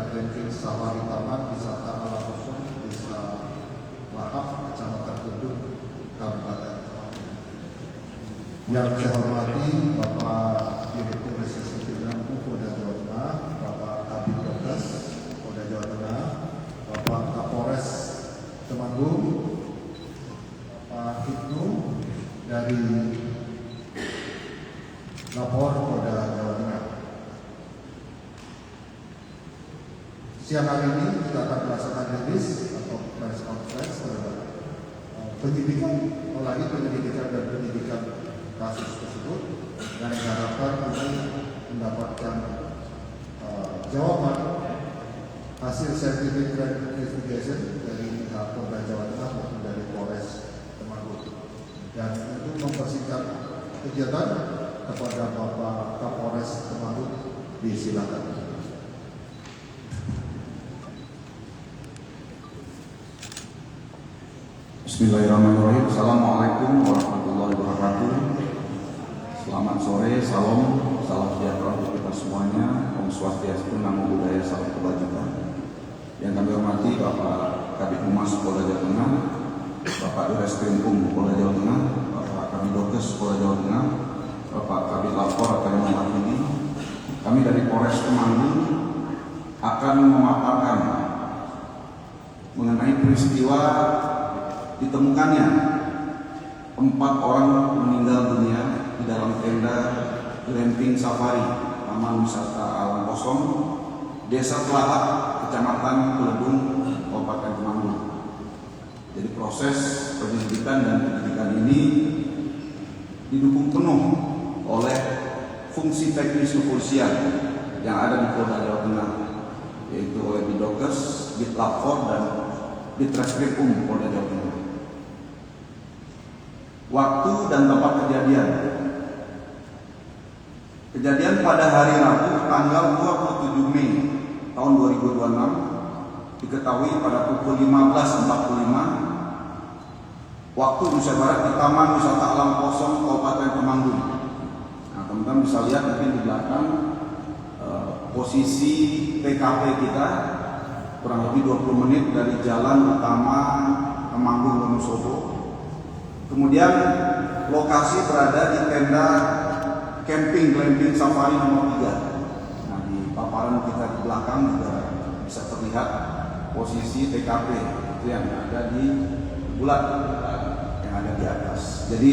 Camping Safari Taman Wisata Alam Kosong Desa Lahap, Kecamatan Kedung, Kabupaten Temanggung. Yang saya hormati Bapak Direktur Reserse Kriminal Polda Jawa Tengah, Bapak Kabid Dokes Polda Jawa Tengah, Bapak Kapolres Temanggung, Pak Ibnu dari Lapor Polda Jawa Tengah. Siang hari ini kita akan melaksanakan rilis atau press conference penyidikan dan penyidikan kasus tersebut, dan diharapkan ini mendapatkan jawaban hasil scientific investigation dari pihak Polda Jawa Tengah maupun dari Polres Temanggung. Dan untuk mempersingkat kegiatan, kepada Bapak Kapolres Temanggung disilakan. Bismillahirrahmanirrahim. Assalamualaikum warahmatullahi wabarakatuh. Selamat sore, salam sejahtera untuk kita semuanya. Om Swastiastu, Namo Buddhaya, salam kebajikan. Yang kami hormati Bapak Kabid Humas Polda Jawa Tengah, Bapak Direskrimum Polda Jawa Tengah, Bapak Kabid Dokes Polda Jawa Tengah, Bapak Kabid Lapor Akademi Al-Hafidhi. Kami dari Polres Temanggung akan memaparkan mengenai peristiwa ditemukannya 4 orang meninggal dunia di dalam tenda glamping safari Taman Wisata Alam Kosong Desa Lahap, Kecamatan Kedung, Kabupaten Temanggung. Jadi proses penyelidikan dan penyidikan ini didukung penuh oleh fungsi teknis kepolisian yang ada di Polda Jawa Tengah, yaitu oleh Bidokes, Bitlapor, dan Ditreskrimum Polda Jawa Tengah. Waktu dan tempat kejadian. Kejadian pada hari Rabu tanggal 27 Mei tahun 2026 diketahui pada pukul 15.45 waktu Indonesia Barat di Taman Wisata Alam Kosong Kabupaten Temanggung. Nah, teman-teman bisa lihat mungkin di belakang posisi TKP kita kurang lebih 20 menit dari jalan utama Temanggung Wonosobo. Kemudian lokasi berada di tenda camping glamping safari nomor 3. Nah, di paparan kita di belakang juga bisa terlihat posisi TKP itu yang ada di bulat yang ada di atas. Jadi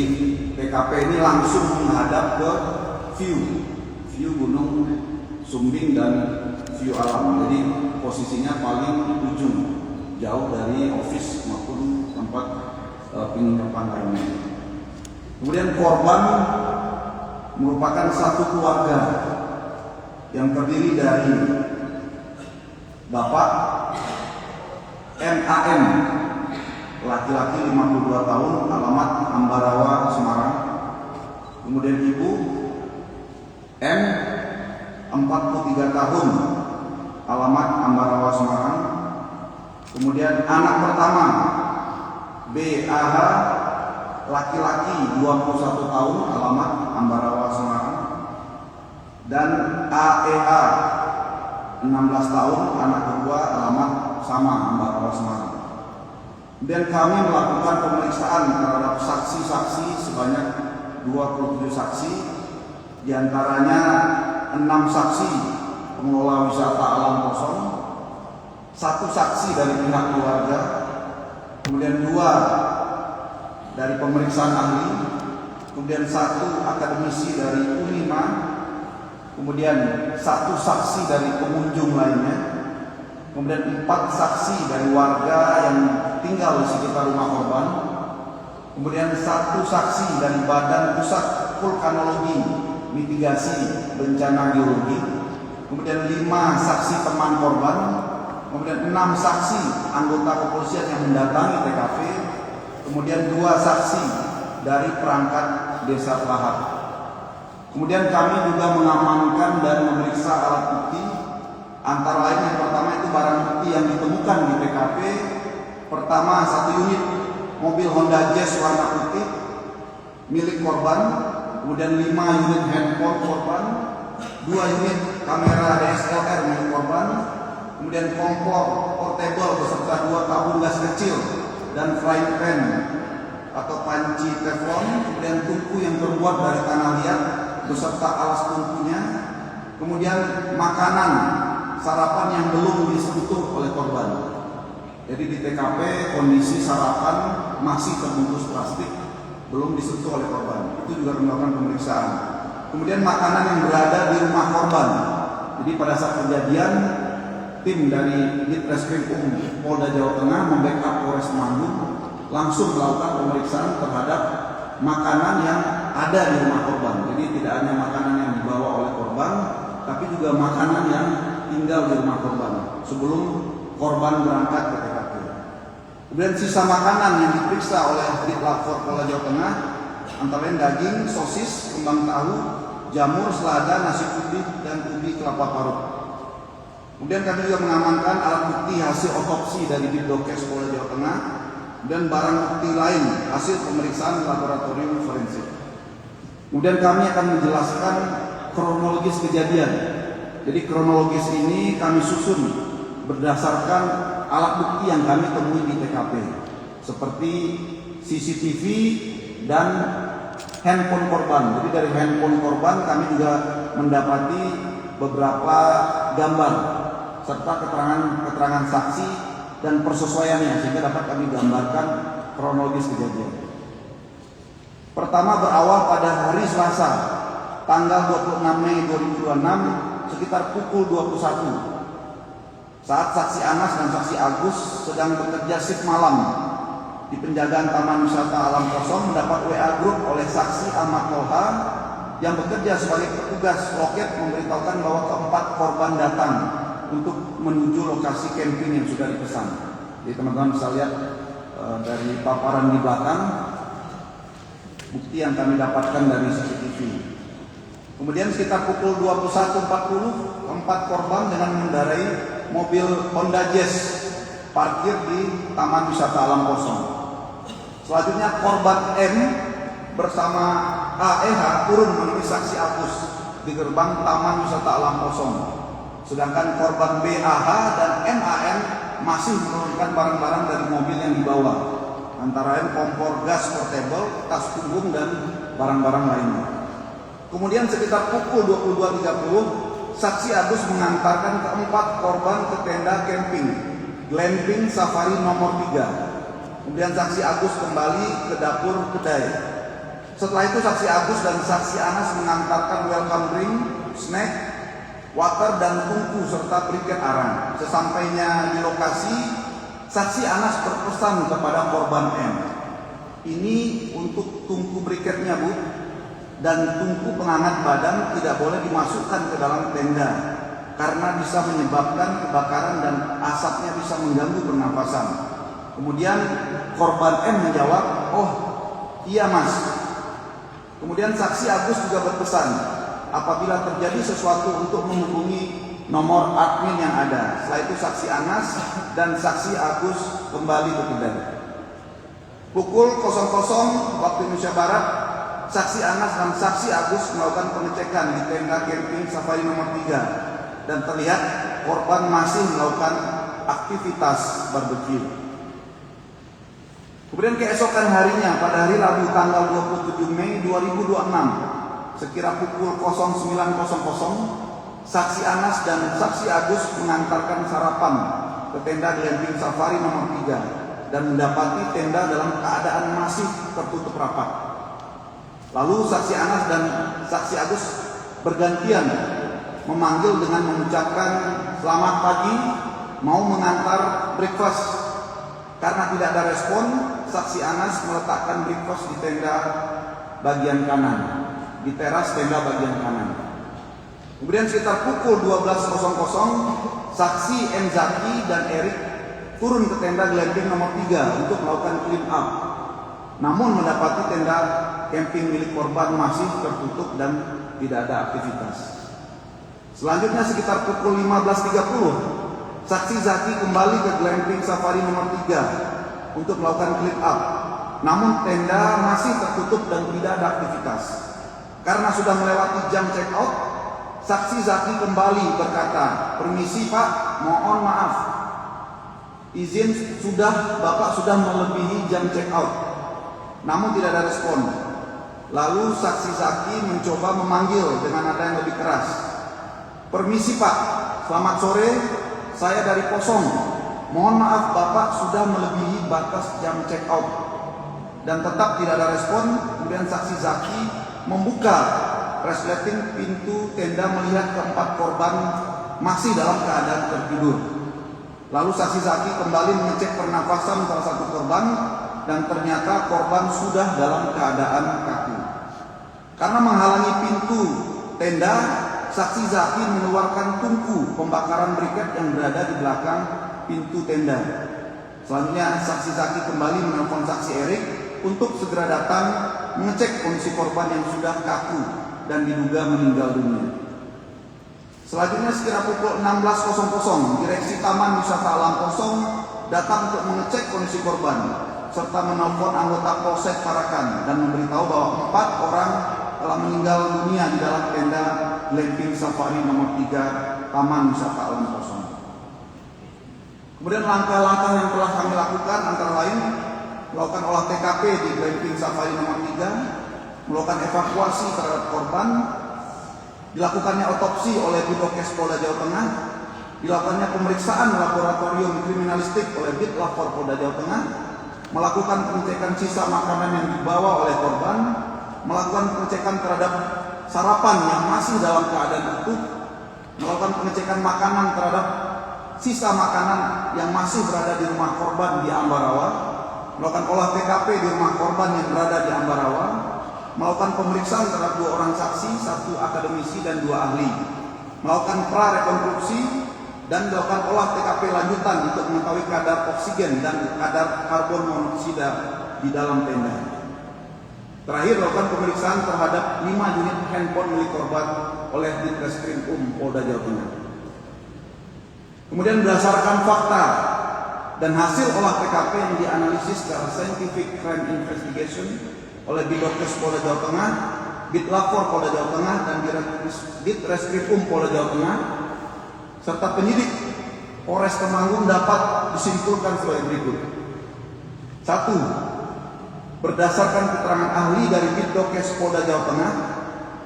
TKP ini langsung menghadap ke view Gunung Sumbing dan view alam. Jadi posisinya paling ujung, jauh dari office maupun tempat penginapan lainnya. Kemudian korban merupakan satu keluarga yang terdiri dari Bapak MAN, laki-laki 52 tahun, alamat Ambarawa, Semarang. Kemudian Ibu M, 43 tahun, alamat Ambarawa, Semarang. Kemudian anak pertama BAH, laki-laki 21 tahun, alamat Ambarawa, Semarang. Dan AEH 16 tahun, anak kedua, alamat sama Ambarawa, Semarang. Dan kami melakukan pemeriksaan terhadap saksi-saksi sebanyak 27 saksi, diantaranya 6 saksi pengelola wisata alam kosong, 1 saksi dari pihak keluarga, kemudian 2 dari pemeriksaan ahli, kemudian 1 akademisi dari Unima, kemudian 1 saksi dari pengunjung lainnya, kemudian 4 saksi dari warga yang tinggal di sekitar rumah korban, kemudian 1 saksi dari Badan Pusat Vulkanologi Mitigasi Bencana Geologi, kemudian 5 saksi teman korban, kemudian 6 saksi anggota kepolisian yang mendatangi TKP, kemudian 2 saksi dari perangkat desa Lahap. Kemudian kami juga mengamankan dan memeriksa alat bukti, antara lain yang pertama itu barang bukti yang ditemukan di TKP. Pertama, 1 unit mobil Honda Jazz warna putih milik korban, kemudian 5 unit handphone korban, 2 unit kamera DSLR milik korban, kemudian kompor portable beserta 2 tabung gas kecil dan frying pan atau panci teflon, kemudian tungku yang terbuat dari tanah liat beserta alas tungkunya, kemudian makanan sarapan yang belum disentuh oleh korban. Jadi di TKP kondisi sarapan masih terbungkus plastik, belum disentuh oleh korban. Itu juga melakukan pemeriksaan. Kemudian makanan yang berada di rumah korban. Jadi pada saat kejadian, tim dari Ditreskrim Polda Jawa Tengah membackup Polres Temanggung langsung melakukan pemeriksaan terhadap makanan yang ada di rumah korban. Jadi tidak hanya makanan yang dibawa oleh korban, tapi juga makanan yang tinggal di rumah korban sebelum korban berangkat ke TKP. Kemudian sisa makanan yang diperiksa oleh Ditlapor Polda Jawa Tengah antara lain daging, sosis, kembang tahu, jamur, selada, nasi putih, dan ubi kelapa parut. Kemudian kami juga mengamankan alat bukti hasil otopsi dari Ditlapor Polda Jawa Tengah dan barang bukti lain hasil pemeriksaan laboratorium forensik. Kemudian kami akan menjelaskan kronologis kejadian. Jadi kronologis ini kami susun berdasarkan alat bukti yang kami temui di TKP, seperti CCTV dan handphone korban. Jadi dari handphone korban kami juga mendapati beberapa gambar serta keterangan saksi dan persesuaiannya sehingga dapat kami gambarkan kronologis kejadian. Pertama berawal pada hari Selasa, tanggal 26 Mei 2026 sekitar pukul 21. Saat saksi Anas dan saksi Agus sedang bekerja shift malam di penjagaan Taman Wisata Alam Kosong mendapat WA grup oleh saksi Ahmad Toha yang bekerja sebagai petugas loket memberitahukan bahwa keempat korban datang untuk menuju lokasi camping yang sudah dipesan. Jadi teman-teman bisa lihat dari paparan di belakang bukti yang kami dapatkan dari CCTV. Kemudian sekitar pukul 21.40 keempat korban dengan mengendarai mobil Honda Jazz parkir di Taman Wisata Alam Kosong. Selanjutnya korban M bersama AEH turun menemui saksi Agus di gerbang Taman Wisata Alam Kosong. Sedangkan korban BAH dan MAN masih menurunkan barang-barang dari mobil yang dibawa, antara lain kompor gas portable, tas punggung, dan barang-barang lainnya. Kemudian sekitar pukul 22.30, saksi Agus mengantarkan keempat korban ke tenda camping Glamping Safari nomor 3. Kemudian saksi Agus kembali ke dapur kedai. Setelah itu saksi Agus dan saksi Anas mengantarkan welcome drink, snack, water, dan tungku serta briket arang. Sesampainya di lokasi, saksi Anas berpesan kepada korban M, ini untuk tungku briketnya Bu, dan tungku penghangat badan tidak boleh dimasukkan ke dalam tenda karena bisa menyebabkan kebakaran dan asapnya bisa mengganggu pernapasan. Kemudian korban M menjawab, oh iya Mas. Kemudian saksi Agus juga berpesan, apabila terjadi sesuatu untuk menghubungi nomor admin yang ada. Setelah itu saksi Anas dan saksi Agus kembali ke kedai. Pukul 00 waktu Indonesia Barat, saksi Anas dan saksi Agus melakukan pengecekan di tenda camping Safari nomor 3 dan terlihat korban masih melakukan aktivitas barbecue. Kemudian keesokan harinya pada hari Rabu tanggal 27 Mei 2026 sekira pukul 09.00 saksi Anas dan saksi Agus mengantarkan sarapan ke tenda Glamping Safari nomor 3 dan mendapati tenda dalam keadaan masih tertutup rapat. Lalu saksi Anas dan saksi Agus bergantian memanggil dengan mengucapkan selamat pagi, mau mengantar breakfast. Karena tidak ada respon, saksi Anas meletakkan breakfast di tenda bagian kanan, di teras tenda bagian kanan. Kemudian sekitar pukul 12.00 saksi M. Zaki dan Erik turun ke tenda Glamping nomor 3 untuk melakukan clean up. Namun mendapati tenda camping milik korban masih tertutup dan tidak ada aktivitas. Selanjutnya sekitar pukul 15.30 saksi Zaki kembali ke Glamping Safari nomor 3 untuk melakukan clean up. Namun tenda masih tertutup dan tidak ada aktivitas. Karena sudah melewati jam check out, saksi Zaki kembali berkata, permisi Pak, mohon maaf, izin Bapak sudah melebihi jam check out, namun tidak ada respon. Lalu saksi Zaki mencoba memanggil dengan nada yang lebih keras. Permisi Pak, selamat sore, saya dari Kosong. Mohon maaf Bapak sudah melebihi batas jam check out. Dan tetap tidak ada respon. Kemudian saksi Zaki membuka resleting pintu tenda melihat keempat korban masih dalam keadaan tertidur. Lalu saksi Zaki kembali mengecek pernafasan salah satu korban dan ternyata korban sudah dalam keadaan kaku. Karena menghalangi pintu tenda, saksi Zaki mengeluarkan tungku pembakaran briket yang berada di belakang pintu tenda. Selanjutnya saksi Zaki kembali menelpon saksi Erik untuk segera datang mengecek kondisi korban yang sudah kaku dan diduga meninggal dunia. Selanjutnya sekira pukul 16.00, Direksi Taman Wisata Alam Kosong datang untuk mengecek kondisi korban serta menelpon anggota Polsek Parakan dan memberitahu bahwa 4 orang telah meninggal dunia di dalam tenda Glamping Safari nomor 3 Taman Wisata Alam Kosong. Kemudian langkah-langkah yang telah kami lakukan antara lain melakukan olah TKP di Glamping Safari nomor 3, melakukan evakuasi terhadap korban, dilakukannya otopsi oleh Bidokes Polda Jawa Tengah, dilakukannya pemeriksaan laboratorium kriminalistik oleh Bitlapor Polda Jawa Tengah, melakukan pengecekan sisa makanan yang dibawa oleh korban, melakukan pengecekan terhadap sarapan yang masih dalam keadaan utuh, melakukan pengecekan makanan terhadap sisa makanan yang masih berada di rumah korban di Ambarawa, melakukan olah TKP di rumah korban yang berada di Ambarawa, melakukan pemeriksaan terhadap 2 orang saksi, 1 akademisi dan 2 ahli, melakukan prarekonstruksi dan melakukan olah TKP lanjutan untuk mengetahui kadar oksigen dan kadar karbon monoksida di dalam tenda. Terakhir melakukan pemeriksaan terhadap 5 unit handphone milik korban oleh Ditreskrim Polda Jawa Tengah. Kemudian berdasarkan fakta dan hasil olah TKP yang dianalisis secara scientific crime investigation oleh Bidokes Polda Jawa Tengah, Bitlapor Polda Jawa Tengah dan Ditreskrim Polda Jawa Tengah serta penyidik Polres Temanggung dapat disimpulkan sebagai berikut. 1. Berdasarkan keterangan ahli dari Bidokes Polda Jawa Tengah,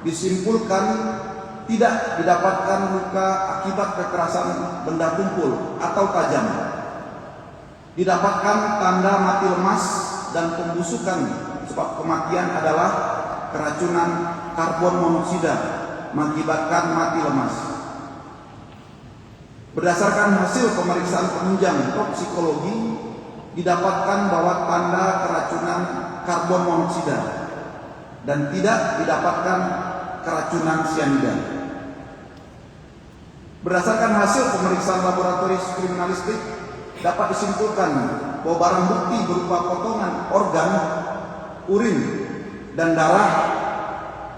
disimpulkan tidak didapatkan luka akibat kekerasan benda tumpul atau tajam. Didapatkan tanda mati lemas dan pembusukan, sebab kematian adalah keracunan karbon monoksida mengakibatkan mati lemas. Berdasarkan hasil pemeriksaan penunjang toksikologi, didapatkan bahwa tanda keracunan karbon monoksida dan tidak didapatkan keracunan sianida. Berdasarkan hasil pemeriksaan laboratoris kriminalistik, dapat disimpulkan bahwa barang bukti berupa potongan organ, urin, dan darah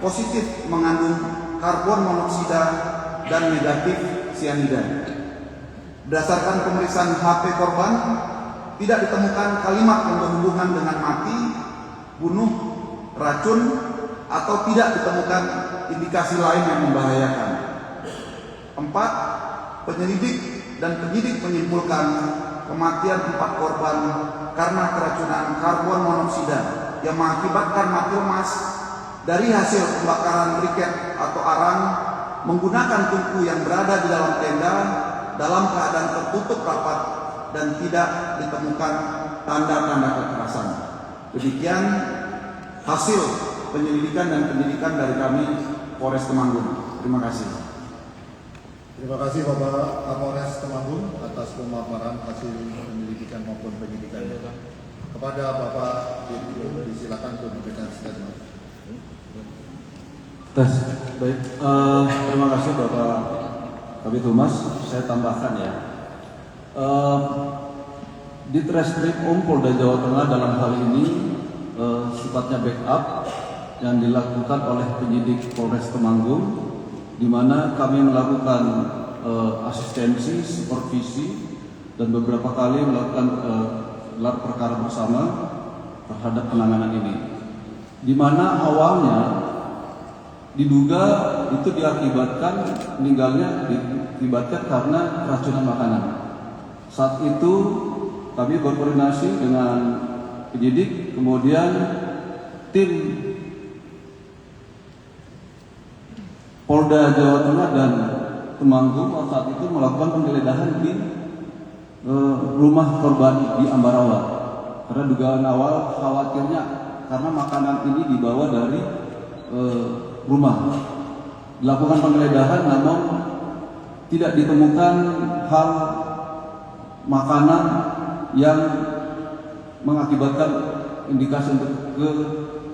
positif mengandung karbon monoksida dan negatif sianida. Berdasarkan pemeriksaan HP korban, tidak ditemukan kalimat yang berhubungan dengan mati, bunuh, racun, atau tidak ditemukan indikasi lain yang membahayakan. 4. Penyelidik dan penyidik menyimpulkan kematian 4 korban karena keracunan karbon monoksida yang mengakibatkan mati lemas dari hasil pembakaran briket atau arang menggunakan tungku yang berada di dalam tenda dalam keadaan tertutup rapat dan tidak ditemukan tanda-tanda kekerasan. Demikian hasil penyelidikan dan penyidikan dari kami Polres Temanggung. Terima kasih. Terima kasih Bapak Kapolres Temanggung atas pemaparan hasil penyelidikan maupun penyidikan. Kepada Bapak Dirjen, disilakan untuk memberikan statement. Tes, baik. Terima kasih Bapak Kabid Humas. Saya tambahkan ya. Ditreskrim Polda Jawa Tengah dalam hal ini sifatnya backup yang dilakukan oleh penyidik Polres Temanggung, di mana kami melakukan asistensi, supervisi, dan beberapa kali melakukan gelar perkara bersama terhadap penanganan ini. Di mana awalnya diduga itu diakibatkan karena keracunan makanan. Saat itu kami berkoordinasi dengan penyidik, kemudian tim Polda Jawa Tengah dan Temanggung saat itu melakukan penggeledahan di rumah korban di Ambarawa. Karena dugaan awal khawatirnya karena makanan ini dibawa dari rumah. Dilakukan penggeledahan namun tidak ditemukan hal makanan yang mengakibatkan indikasi untuk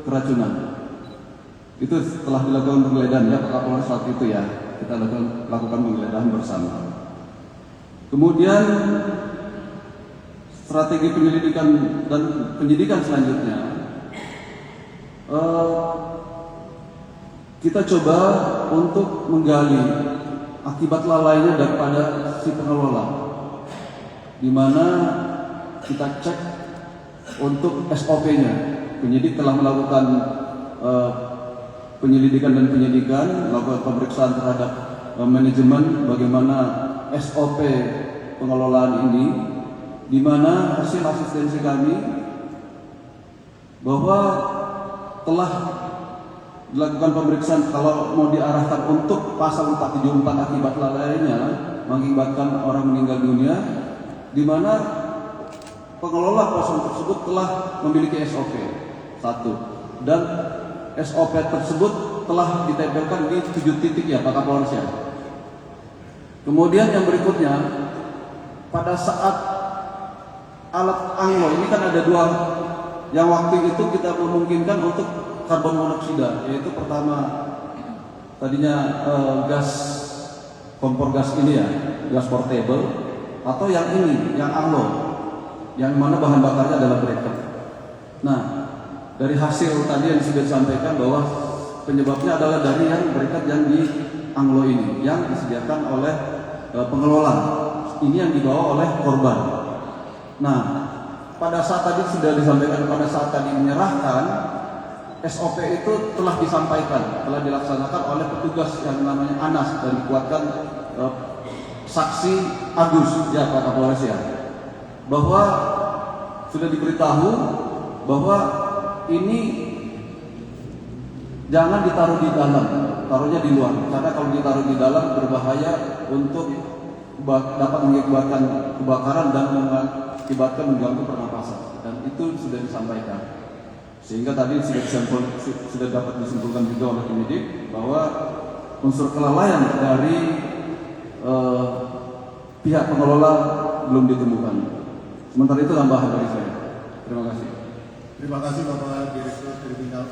keracunan. Itu setelah dilakukan penggeledahan ya Pak Kapolres saat itu ya, kita lakukan penggeledahan bersama. Kemudian strategi penyelidikan dan penyidikan selanjutnya kita coba untuk menggali akibat lalainya daripada si pengelola, di mana kita cek untuk SOP-nya. Penyidik telah melakukan penyelidikan dan penyidikan, melakukan pemeriksaan terhadap manajemen bagaimana SOP pengelolaan ini, di mana hasil asistensi kami bahwa telah dilakukan pemeriksaan kalau mau diarahkan untuk pasal 474 akibat lalainya mengakibatkan orang meninggal dunia, di mana pengelola kosong tersebut telah memiliki SOP 1 dan SOP tersebut telah ditempelkan di 7 titik ya Pak Kapolres ya. Kemudian yang berikutnya, pada saat alat anglo ini kan ada 2 yang waktu itu kita memungkinkan untuk karbon monoksida, yaitu pertama tadinya gas kompor gas ini ya, gas portable, atau yang ini, yang anglo, yang mana bahan bakarnya adalah briquet. Nah, dari hasil tadi yang sudah disampaikan bahwa penyebabnya adalah dari yang briquet yang di anglo ini, yang disediakan oleh pengelola. Ini yang dibawa oleh korban. Nah, pada saat tadi sudah disampaikan, pada saat tadi menyerahkan, SOP itu telah disampaikan, telah dilaksanakan oleh petugas yang namanya Anas dan dikuatkan saksi Agus ya Pak Kapolres ya, bahwa sudah diberitahu bahwa ini jangan ditaruh di dalam, taruhnya di luar, karena kalau ditaruh di dalam berbahaya untuk dapat mengakibatkan kebakaran dan mengakibatkan mengganggu pernapasan, dan itu sudah disampaikan. Sehingga tadi sudah dapat disimpulkan juga oleh penyidik bahwa unsur kelalaian dari pihak pengelola belum ditemukan. Sementara itu tambahan dari saya. Terima kasih. Terima kasih Bapak Direktur Kriminal.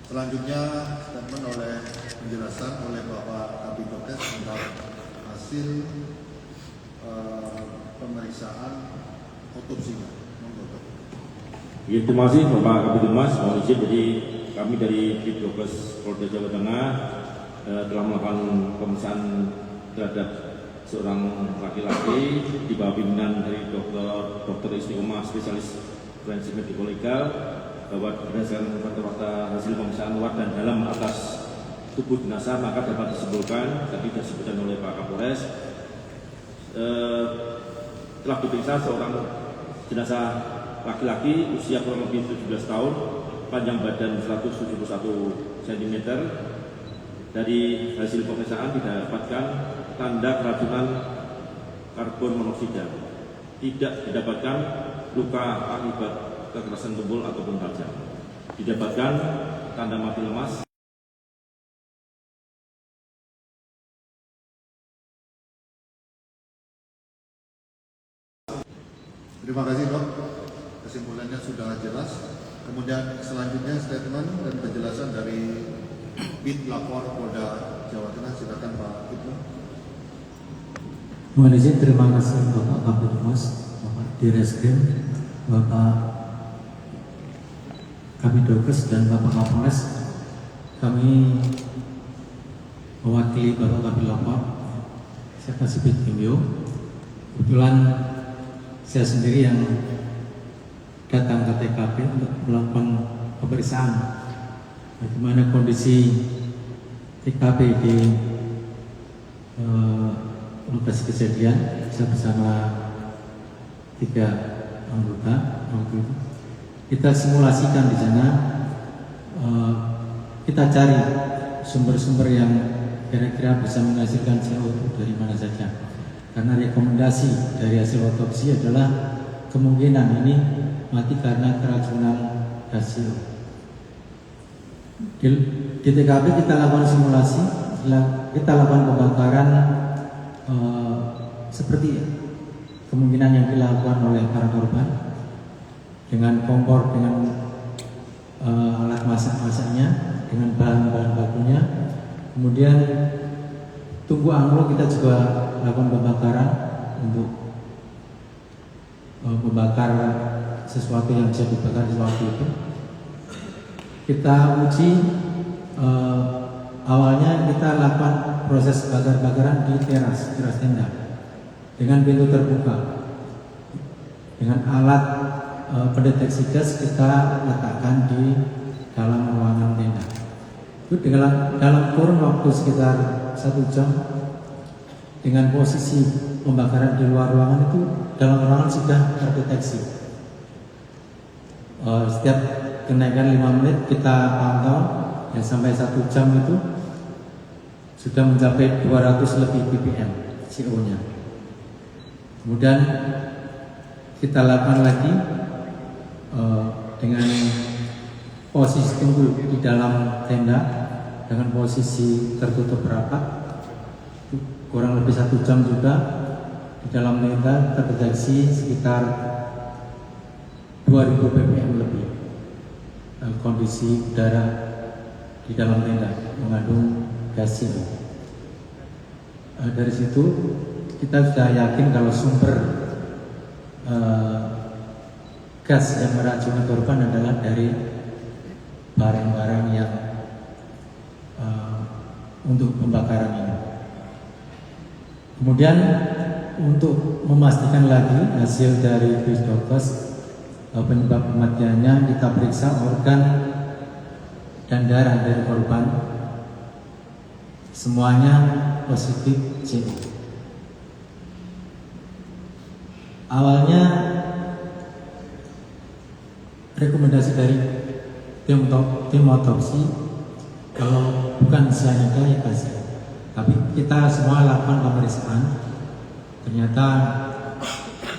Selanjutnya statement oleh penjelasan oleh Bapak Kapitokes tentang hasil pemeriksaan otopsinya. Ya, terima kasih Bapak Kabid Humas. Mohon izin, jadi kami dari Bitdokes Polda Jawa Tengah telah melakukan pemeriksaan terhadap seorang laki-laki di bawah pimpinan dari Dr. Istiqomah spesialis forensik mediko legal, bahwa berdasarkan fakta-fakta hasil pemeriksaan luar dan dalam atas tubuh jenazah maka dapat disimpulkan tadi sudah disebutkan oleh Pak Kapolres telah diperiksa seorang jenazah laki-laki usia kurang lebih 17 tahun, panjang badan 171 cm. Dari hasil pemeriksaan didapatkan tanda keracunan karbon monoksida. Tidak didapatkan luka akibat kekerasan tubuh ataupun tajam. Didapatkan tanda mati lemas. Terima kasih Dok. Kesimpulannya sudah jelas. Kemudian selanjutnya statement dan penjelasan dari Bid Lapor Polda Jawa Tengah. Silakan Pak Ibnu. Mohon izin, terima kasih Bapak Kabid Humas, Bapak Direskrim, Bapak Kabidokes dan Bapak Kapolres. Kami mewakili Bapak Kabid Lapor, saya kasih video. Kebetulan saya sendiri yang datang ke TKP untuk melakukan pemeriksaan bagaimana kondisi TKP di lokasi kejadian. Saya bersama 3 anggota waktu itu. Kita simulasikan di sana, kita cari sumber-sumber yang kira-kira bisa menghasilkan CO2 dari mana saja. Karena rekomendasi dari hasil otopsi adalah kemungkinan ini mati karena keracunan gas CO. Di TKP kita lakukan simulasi, kita lakukan pembakaran seperti kemungkinan yang dilakukan oleh para korban dengan kompor, dengan alat masak-masaknya, dengan bahan-bahan bakunya. Kemudian tunggu anglo kita juga lakukan pembakaran untuk membakar sesuatu yang bisa dibakar di waktu itu. Kita uji, awalnya kita lakukan proses bakar-bakaran di teras tenda dengan pintu terbuka. Dengan alat pendeteksi gas kita letakkan di dalam ruangan tenda. Itu dalam kurun waktu sekitar 1 jam dengan posisi pembakaran di luar ruangan itu dalam ruangan sudah terdeteksi. Setiap kenaikan 5 menit kita pantau ya, sampai 1 jam itu sudah mencapai 200 lebih ppm CO-nya. Kemudian kita lakukan lagi dengan posisi tunggu di dalam tenda dengan posisi tertutup rapat, kurang lebih 1 jam juga. Di dalam tenda terdeteksi sekitar 2000 ppm lebih. Kondisi udara di dalam tenda mengandung gas CO. Dari situ kita sudah yakin kalau sumber gas yang meracuni korban adalah dari barang-barang yang untuk pembakaran ini. Kemudian untuk memastikan lagi hasil dari Krisdokes penyebab kematiannya, kita periksa organ dan darah dari korban, semuanya positif CO. Awalnya rekomendasi dari tim otopsi kalau bukan cyanida ya kasih. Tapi kita semua lakukan pemeriksaan, ternyata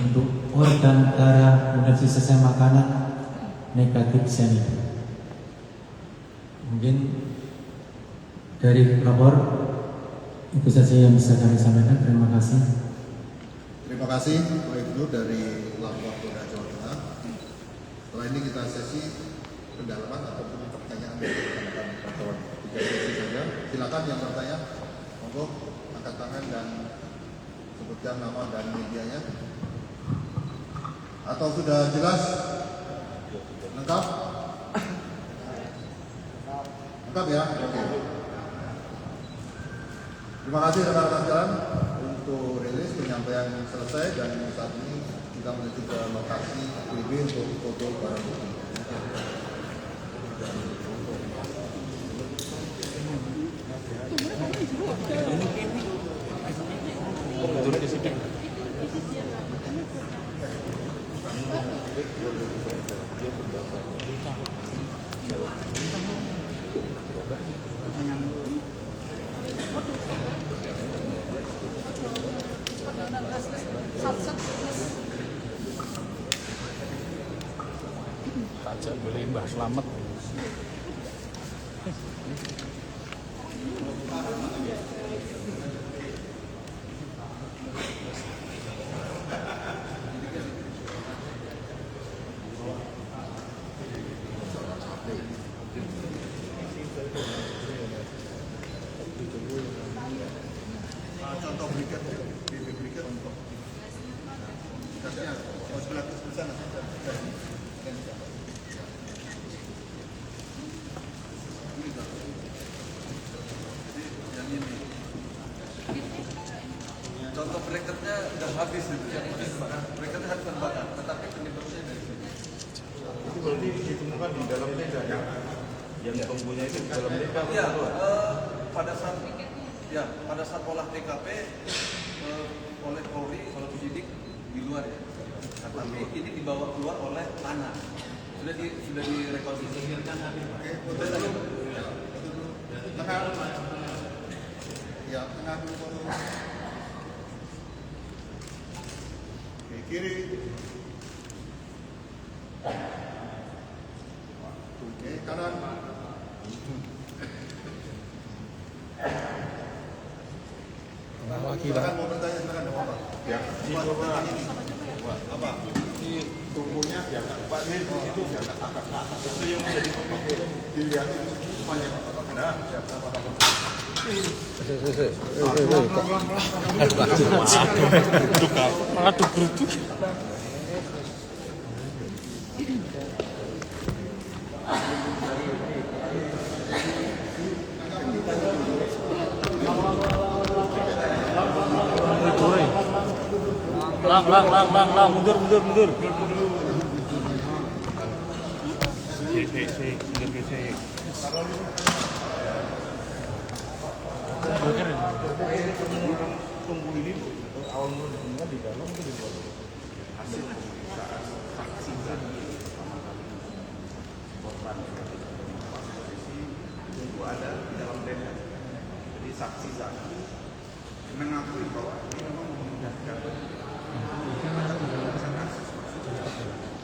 untuk organ, darah, kemudian sisa makanan negatif cyanida. Mungkin dari lapor itu saja yang bisa kami sampaikan. Terima kasih. Terima kasih Pak Ibnu dari Lapor Polda Jawa Tengah. Setelah ini kita sesi pendalaman ataupun pertanyaan dari rekan-rekan wartawan. 3 sesi saja. Silakan yang bertanya, monggo angkat tangan dan sebutkan nama dan medianya. Atau sudah jelas? Lengkap? Lengkap ya? Oke. Terima kasih rekan-rekan sekalian untuk rilis penyampaian selesai, dan saat ini kita menuju ke lokasi PB untuk foto barang bukti. Tajak boleh Mbah Slamet. Contoh berikan untuk kasnya sebelah sana. Contoh bracketnya udah habis itu. Bracketnya harus terbakar, tetapi penyebabnya dari sini. Itu berarti ditemukan di dalam tenda ya? Yang pembunuhnya itu di dalam tenda atau di luar? pada saat olah TKP oleh Polri, oleh penyidik di luar ya. Tapi ini dibawa keluar oleh anak. Sudah direkonstruksi. Tengah. Ya, tengah dulu. Oke, kiri. Oke, kanan. Silakan mau bertanya, silakan apa? Ya, apa? Ini tunggunya diangkat Pak itu diangkat angkat ke atas. Itu yang menjadi pemimpin. Dilihat itu semuanya. Nah, siapa? Lang, mundur. Tunggu ini awal mula di dalam itu di bawah. Hasil saksi pertama kali korban itu ada di dalam tenda. Jadi saksi mengakui bahwa ini memang memudahkan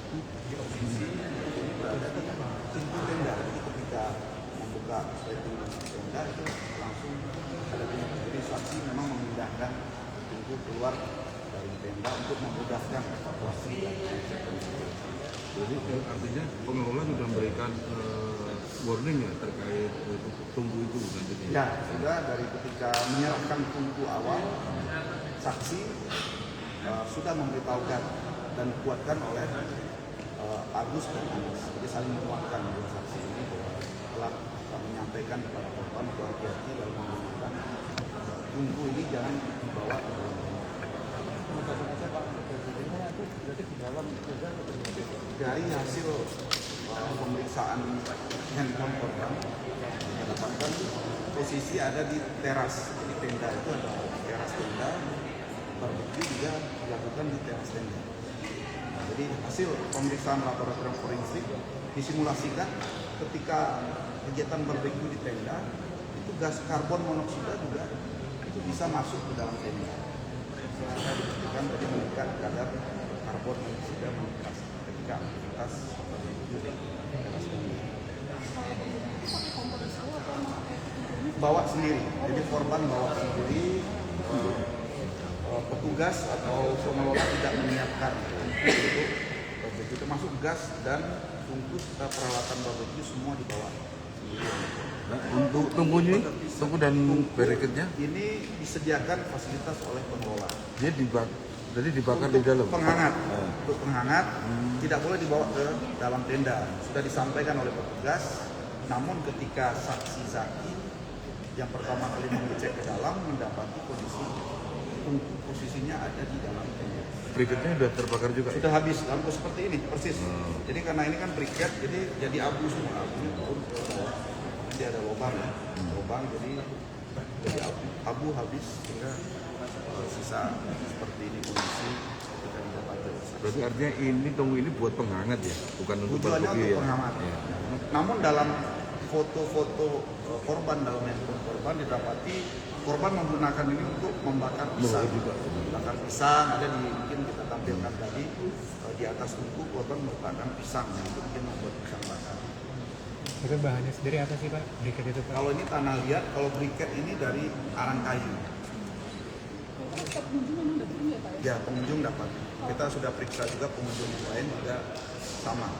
di posisi berada di pintu tenda. Jadi ketika membuka pintu tenda itu langsung ada pintu. Jadi saksi memang memudahkan pintu keluar dari tenda untuk memudahkan evakuasi. Jadi artinya pengelola sudah memberikan warning ya terkait tunggu itu nantinya. Ya, sudah dari ketika menyerahkan tunggu awal, saksi sudah memberitahukan dan dikuatkan oleh Agus dan Anis. Jadi saling menguatkan dua saksi ini bahwa telah menyampaikan kepada korban bahwa hati-hati dalam menggunakan tunggu ini jangan dibawa ke dalam dari hasil pemeriksaan handphone korban didapatkan posisi ada di teras. Jadi tenda itu ada teras tenda, barbecue juga dilakukan di teras tenda. Nah, jadi hasil pemeriksaan laboratorium forensik disimulasikan ketika kegiatan barbecue di tenda itu gas karbon monoksida juga itu bisa masuk ke dalam tenda. Sehingga dibuktikan tadi meningkat kadar karbon monoksida ketika aktivitas barbecue di teras tenda. Bawa sendiri, jadi korban bawa sendiri. Petugas atau pengelola tidak menyiapkan untuk barbecue, termasuk gas dan bungkus peralatan barbecue semua dibawa sendiri. Nah, untuk tunggu dan barricade-nya ini disediakan fasilitas oleh pengelola. dia jadi dibakar di dalam. Penghangat, untuk penghangat tidak boleh dibawa ke dalam tenda. Sudah disampaikan oleh petugas. Namun ketika saksi Zaki yang pertama kali mengecek ke dalam mendapati posisinya ada di dalam tenda. Brigadnya sudah terbakar juga. Sudah habis, lampu seperti ini persis. Jadi karena ini kan briket, jadi abu semua. Abunya turun ke bawah. Jadi ada lubang ya, lubang jadi abu habis sehingga sisa seperti ini kondisi ketika didapati. Berarti artinya tunggu ini buat penghangat ya, bukan untuk Tujuannya barbecue untuk ya. penghangat. Ya. Namun dalam foto-foto korban dalam handphone korban didapati korban menggunakan ini untuk membakar pisang. Bakar pisang ada di mungkin kita tampilkan tadi di atas tungku korban meletakkan pisang yang mungkin membuat pisang bakar. Itu bahannya sendiri apa sih Pak? Briket itu Pak? Kalau ini tanah liat, kalau briket ini dari arang kayu. Ya pengunjung dapat. Kita sudah periksa juga pengunjung yang lain juga sama.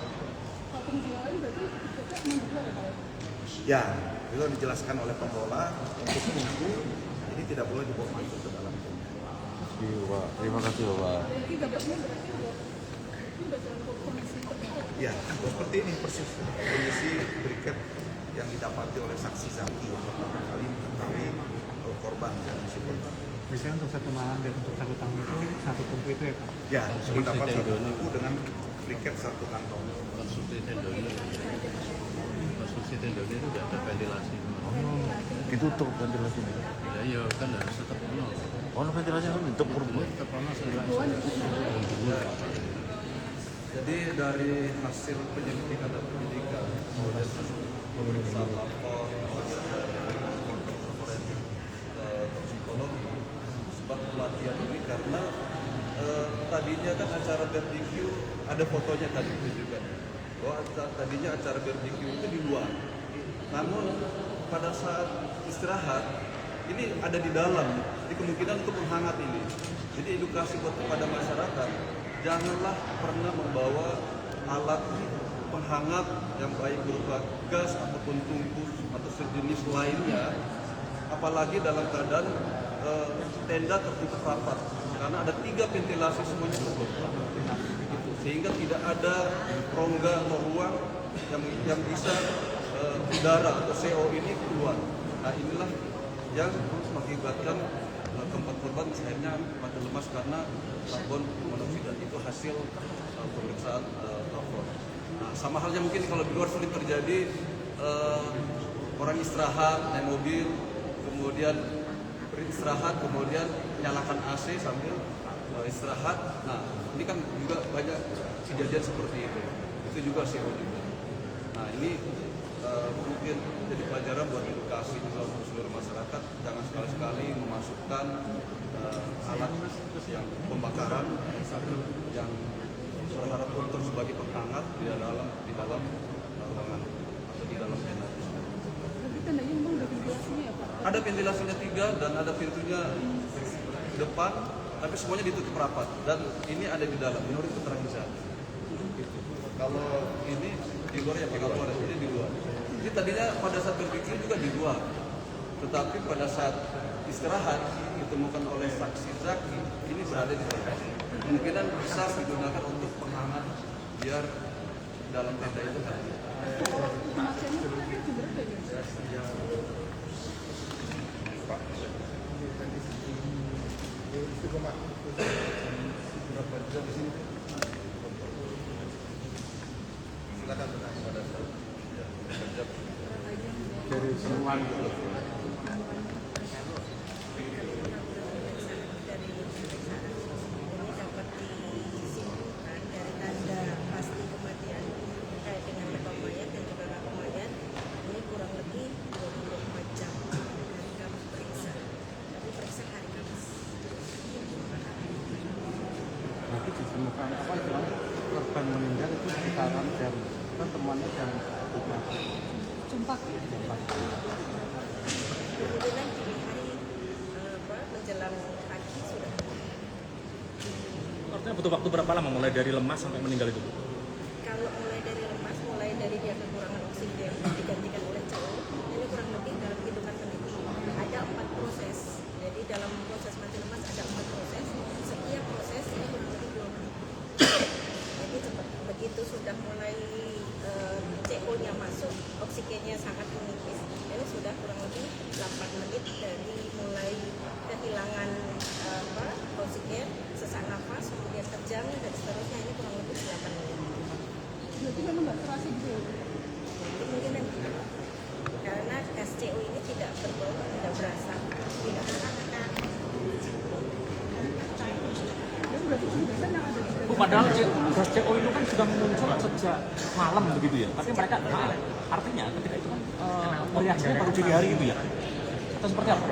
Ya, itu dijelaskan oleh pengelola untuk tunggu ini tidak boleh dibawa masuk ke dalam tenda. Pak. Terima kasih Bapak. Ya, seperti ini persis kondisi briket yang didapati oleh saksi Zaki yang pertama kali mengetahui korban dan isi korban. Biasanya untuk satu malam dan untuk satu tahun itu satu tungku itu ya Pak? Ya, mendapat satu tungku dengan briket satu kantong. Konstruksi tendonnya itu tidak ada ventilasi. Ditutup ventilasinya. Iya kan harus tetap penuh. Oh, ventilasinya kan untuk kurban. Tetap penuh. Jadi dari hasil penyelidikan dan penyidikan, kemudian pemeriksaan lapor, toksikologi, sebab pelatihan ini karena tadinya kan acara barbecue ada fotonya tadi tunjukkan bahwa tadinya acara barbecue itu di luar. Namun pada saat istirahat ini ada di dalam, jadi kemungkinan untuk menghangat ini. Jadi edukasi buat kepada masyarakat, janganlah pernah membawa alat penghangat yang baik berupa gas ataupun tungku atau sejenis lainnya, apalagi dalam keadaan tenda tertutup rapat, karena ada 3 ventilasi semuanya tertutup, sehingga tidak ada rongga atau ruang yang bisa udara atau CO ini keluar. Nah inilah yang mengakibatkan tempat korban akhirnya mati lemas karena karbon monoksida. Itu hasil pemeriksaan lapor. Nah, sama halnya mungkin kalau di luar sering terjadi orang istirahat naik mobil, kemudian beristirahat, kemudian nyalakan AC sambil istirahat. Nah ini kan juga banyak kejadian seperti itu. Itu juga CO juga. Nah ini mungkin jadi pelajaran buat edukasi juga untuk seluruh masyarakat, jangan sekali-sekali memasukkan alat yang pembakaran yang berharap untuk sebagai penghangat di dalam ruangan atau di dalam tenda. Tapi tendanya memang ada ventilasinya ya Pak? Ada ventilasinya 3 dan ada pintunya di depan, tapi semuanya ditutup rapat dan ini ada di dalam menurut keterangan saya. Kalau ini di luar ya Pak Kapolres, ini di luar. Jadi tadinya pada saat berpikir juga di luar, tetapi pada saat istirahat ditemukan oleh saksi Zaki ini berada di dalam. Kemungkinan bisa digunakan untuk penghangat biar dalam tenda itu kan. Kematiannya itu berapa ya? Berapa jam di sini? Silakan bertanya pada saya. Dari semuanya. Nanti ditemukan apa istilahnya korban meninggal itu sekitaran jam kan temannya jam 3. Jempak. Kemudian dini hari menjelang pagi sudah. Artinya butuh waktu berapa lama mulai dari lemas sampai meninggal itu? Kalau mulai dari lemas, mulai dari dia kekurangan oksigen digantikan oleh CO, ini kurang lebih dalam hitungan menit. Ada 4 proses. Jadi dalam proses mati lemas ada 4 proses. Setiap proses ini kurang lebih 2 menit. Jadi cepat. Begitu sudah mulai CO-nya masuk, oksigennya sangat menipis. Ini sudah kurang lebih 8 menit dari mulai kehilangan oksigen, sesak nafas, kemudian kejang dan seterusnya, ini kurang lebih 8 menit. Berarti memang nggak terasa gitu ya? Kemungkinan tidak. Karena gas CO ini tidak berbau, tidak berasa, tidak terasa. Dan berarti kebiasaan yang ada di Bu, padahal gas CO itu kan sudah muncul sejak malam begitu ya. Tapi mereka artinya ketika itu kan reaksinya baru dini hari itu ya. Atau seperti apa?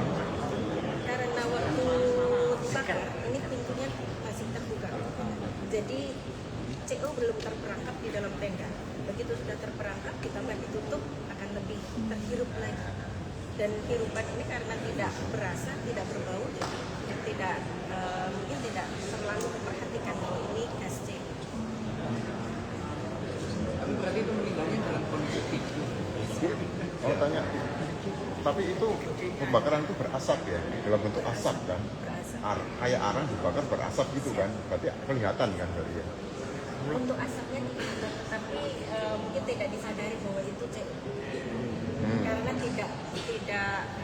Karena waktu dibakar, ini pintunya masih terbuka. Jadi CO belum terperangkap di dalam tenda. Begitu sudah terperangkap, ditambah ditutup, akan lebih terhirup lagi. Dan hirupan ini karena tidak berasa, tidak berbau, tidak mungkin tidak terlalu memperhatikan bahwa ini gas CO. Tapi berarti itu meninggalnya dalam kondisi tidur. Oh tanya, tapi itu pembakaran itu berasap ya, dalam bentuk asap kan? Berasap. Kayak arang dibakar berasap gitu kan? Berarti kelihatan kan berarti ya? Untuk asapnya tidak, tetapi mungkin tidak disadari bahwa itu CO. Karena tidak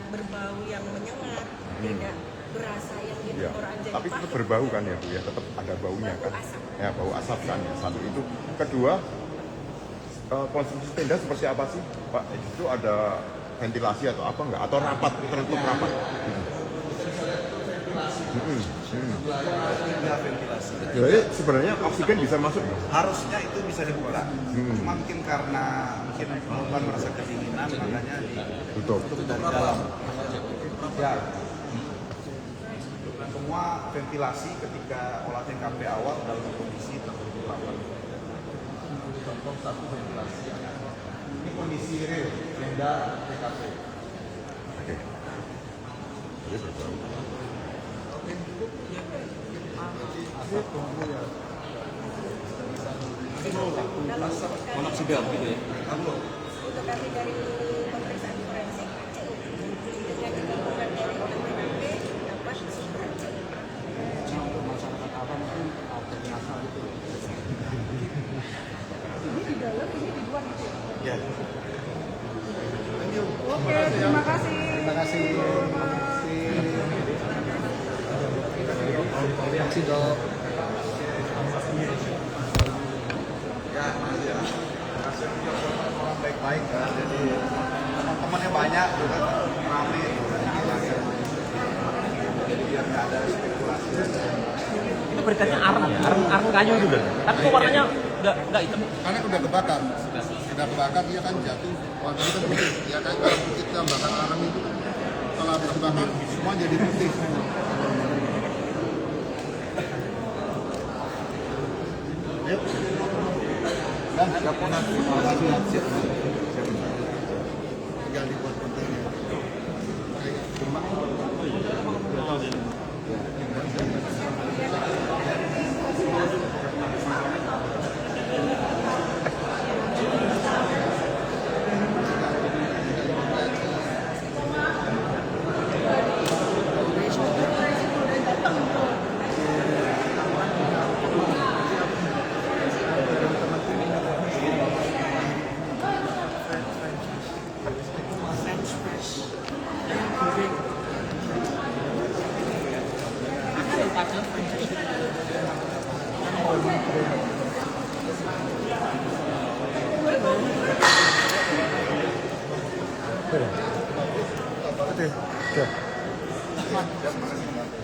berbau yang menyengat, tidak berasa yang gitu Ya. orang jadi Tapi tetap pahit. berbau kan ya Bu ya, tetap ada baunya Bau kan? asap. Ya bau asap kan ya, satu itu. Kedua, konsumsi tenda seperti apa sih Pak? Itu ada ventilasi atau apa enggak? Atau rapat, tertutup rapat? Jadi sebenarnya oksigen bisa masuk nggak? Harusnya itu bisa dibuka. Cuma mungkin karena perempuan merasa kedinginan makanya Tutup. ditutup dari dalam. Ya. Semua ventilasi ketika olah TKP awal dalam kondisi tertutup rapat. Contoh satu ventilasi. Ini kondisi real tenda TKP. Oke. Jadi betul. Monoksidan gitu ya. Untuk kami dari pemeriksaan forensik dengan ditemukan dari olah TKP dapat kesimpulan Untuk masyarakat awam mungkin ada nyasar itu. Ini di dalam, ini di luar gitu ya. Ya. Oke, terima kasih. Terima kasih. Terima kasih dok. Ya, kasih orang baik-baik kan. Jadi teman-temannya banyak, juga ramai. Jadi biar nggak ada spekulasi. Itu beritanya areng ya, areng kayu itu kan. Tapi kok warnanya nggak hitam. Karena udah kebakar, dia kan jatuh, warnanya kan putih. Ya kan kalau kita bakar arang itu, kalau habis dibakar semua jadi putih semua. Yuk. Dan siap tinggal dibuat kontennya.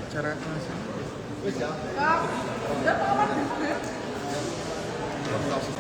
Cara